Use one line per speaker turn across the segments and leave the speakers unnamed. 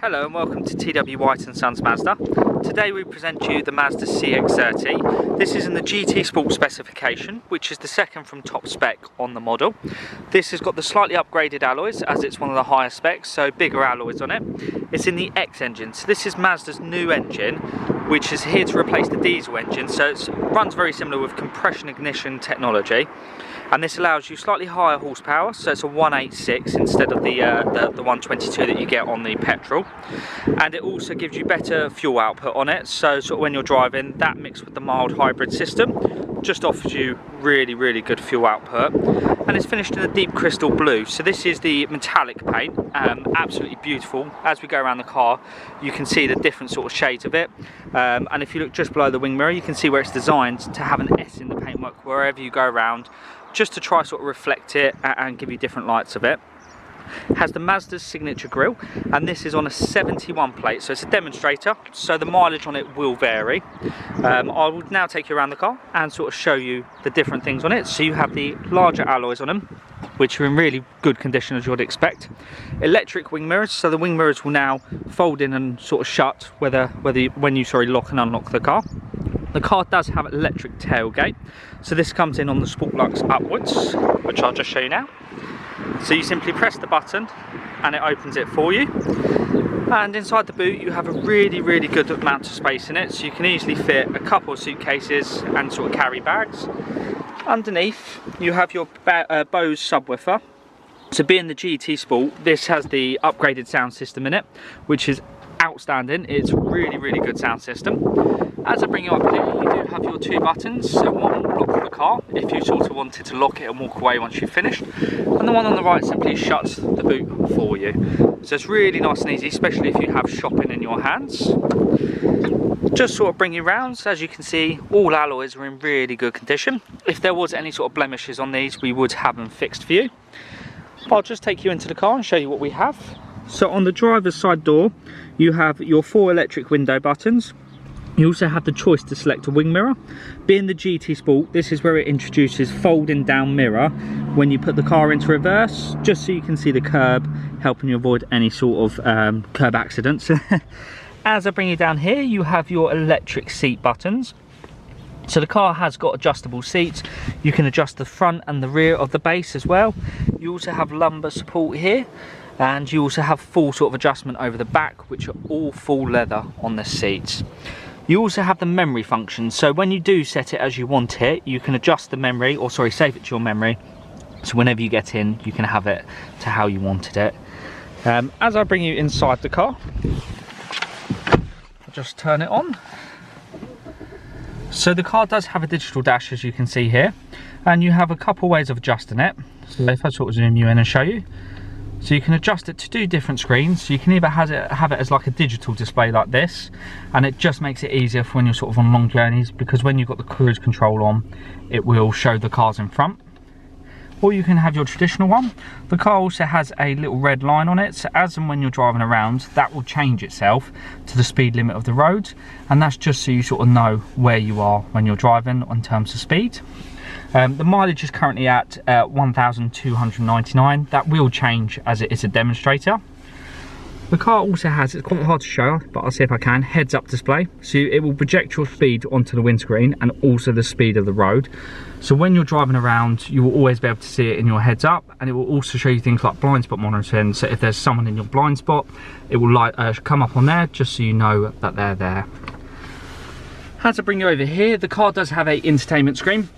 Hello and welcome to TW White & Sons Mazda. Today we present you the Mazda CX-30. This is in the GT Sport specification, which is the second from top spec on the model. This has got the slightly upgraded alloys as it's one of the higher specs, so bigger alloys on it. It's in the X engine, so this is Mazda's new engine, which is here to replace the diesel engine, so it runs very similar with compression ignition technology. And this allows you slightly higher horsepower, so it's a 186 instead of the 122 that you get on the petrol. And it also gives you better fuel output on it, so sort of when you're driving, that mixed with the mild hybrid system just offers you really good fuel output. And it's finished in a deep crystal blue, so this is the metallic paint, absolutely beautiful. As we go around the car, you can see the different sort of shades of it. And if you look just below the wing mirror, you can see where it's designed to have an S in the paintwork wherever you go around, just to try sort of reflect it and give you different lights of it. It has the Mazda's signature grille, and this is on a 71 plate, so it's a demonstrator, so the mileage on it will vary. I will now take you around the car and sort of show you the different things on it. So you have the larger alloys on them, which are in really good condition as you would expect. Electric wing mirrors, so the wing mirrors will now fold in and sort of shut when you lock and unlock the car. The car does have electric tailgate, so this comes in on the Sport Lux upwards, which I'll just show you now. So you simply press the button and it opens it for you. And inside the boot you have a really good amount of space in it, so you can easily fit a couple of suitcases and sort of carry bags. Underneath you have your BOSE subwoofer. So being the GT Sport, this has the upgraded sound system in it, which is outstanding. It's really good sound system. As I bring you up here, you do have your two buttons. So one will lock the car if you sort of wanted to lock it and walk away once you've finished, and the one on the right simply shuts the boot for you. So it's really nice and easy, especially if you have shopping in your hands. Just sort of bring you round. So as you can see, all alloys are in really good condition. If there was any sort of blemishes on these, we would have them fixed for you. I'll just take you into the car and show you what we have. So on the driver's side door, you have your 4 electric window buttons. You also have the choice to select a wing mirror. Being the GT Sport, this is where it introduces folding down mirror when you put the car into reverse, just so you can see the curb, helping you avoid any sort of curb accidents. As I bring you down here, you have your electric seat buttons. So the car has got adjustable seats. You can adjust the front and the rear of the base as well. You also have lumbar support here, and you also have full sort of adjustment over the back, which are all full leather on the seats. You also have the memory function, so when you do set it as you want it, you can adjust the memory, or sorry, save it to your memory, so whenever you get in, you can have it to how you wanted it. As I bring you inside the car, I'll just turn it on. So the car does have a digital dash, as you can see here, and you have a couple ways of adjusting it. So if I sort of zoom you in and show you, so you can adjust it to 2 different screens. So you can either have it as like a digital display like this, and it just makes it easier for when you're sort of on long journeys, because when you've got the cruise control on, it will show the cars in front. Or you can have your traditional one. The car also has a little red line on it, so as and when you're driving around, that will change itself to the speed limit of the road, and that's just so you sort of know where you are when you're driving in terms of speed. The mileage is currently at 1,299. That will change as it is a demonstrator. The car also has, it's quite hard to show, but I'll see if I can, heads-up display. So it will project your speed onto the windscreen and also the speed of the road. So when you're driving around, you will always be able to see it in your heads-up, and it will also show you things like blind spot monitoring. So if there's someone in your blind spot, it will come up on there just so you know that they're there. As I bring you over here, the car does have an entertainment screen.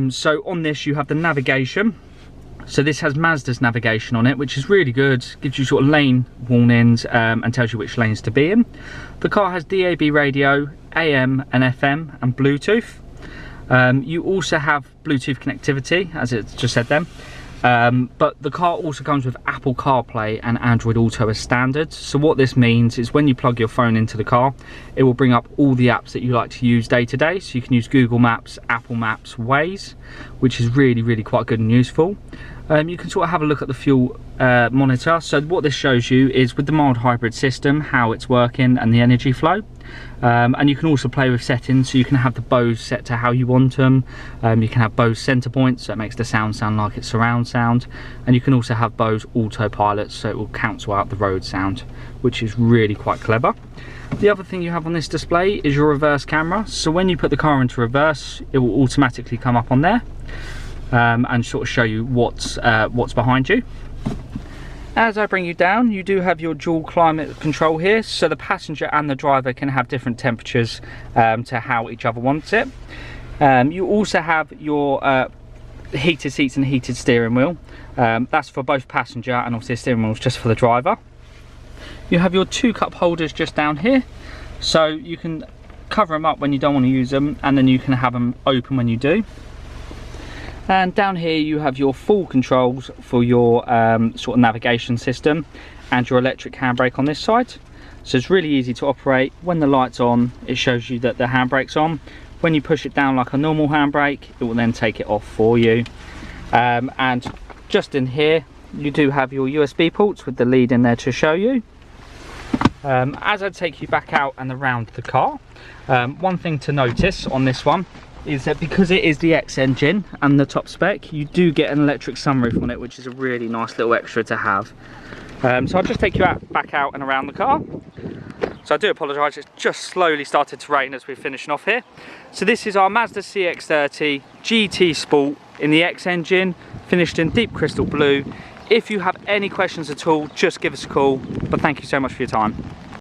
So on this you have the navigation. So this has Mazda's navigation on it, which is really good, gives you sort of lane warnings and tells you which lanes to be in. The car has DAB radio, AM and FM and Bluetooth. You also have Bluetooth connectivity, as it just said then. But the car also comes with Apple CarPlay and Android Auto as standard. So what this means is when you plug your phone into the car, it will bring up all the apps that you like to use day to day. So you can use Google Maps, Apple Maps, Waze, which is really quite good and useful. You can sort of have a look at the fuel monitor. So what this shows you is with the mild hybrid system, how it's working and the energy flow. And you can also play with settings, so you can have the BOSE set to how you want them. You can have BOSE center points, so it makes the sound like it's surround sound. And you can also have BOSE autopilot, so it will cancel out the road sound, which is really quite clever. The other thing you have on this display is your reverse camera. So when you put the car into reverse, it will automatically come up on there and sort of show you what's behind you. As I bring you down, you do have your dual climate control here, so the passenger and the driver can have different temperatures to how each other wants it. You also have your heated seats and heated steering wheel. That's for both passenger, and obviously the steering wheel is just for the driver. You have your 2 cup holders just down here, so you can cover them up when you don't want to use them, and then you can have them open when you do. And down here you have your full controls for your sort of navigation system and your electric handbrake on this side. So it's really easy to operate. When the light's on, it shows you that the handbrake's on. When you push it down like a normal handbrake, it will then take it off for you. And just in here, you do have your USB ports with the lead in there to show you. As I take you back out and around the car, one thing to notice on this one is that because it is the X engine and the top spec, you do get an electric sunroof on it, which is a really nice little extra to have. So I'll just take you back out and around the car. So I do apologise, it's just slowly started to rain as we're finishing off here. So this is our Mazda CX-30 GT Sport in the X engine, finished in deep crystal blue. If you have any questions at all, just give us a call. But thank you so much for your time.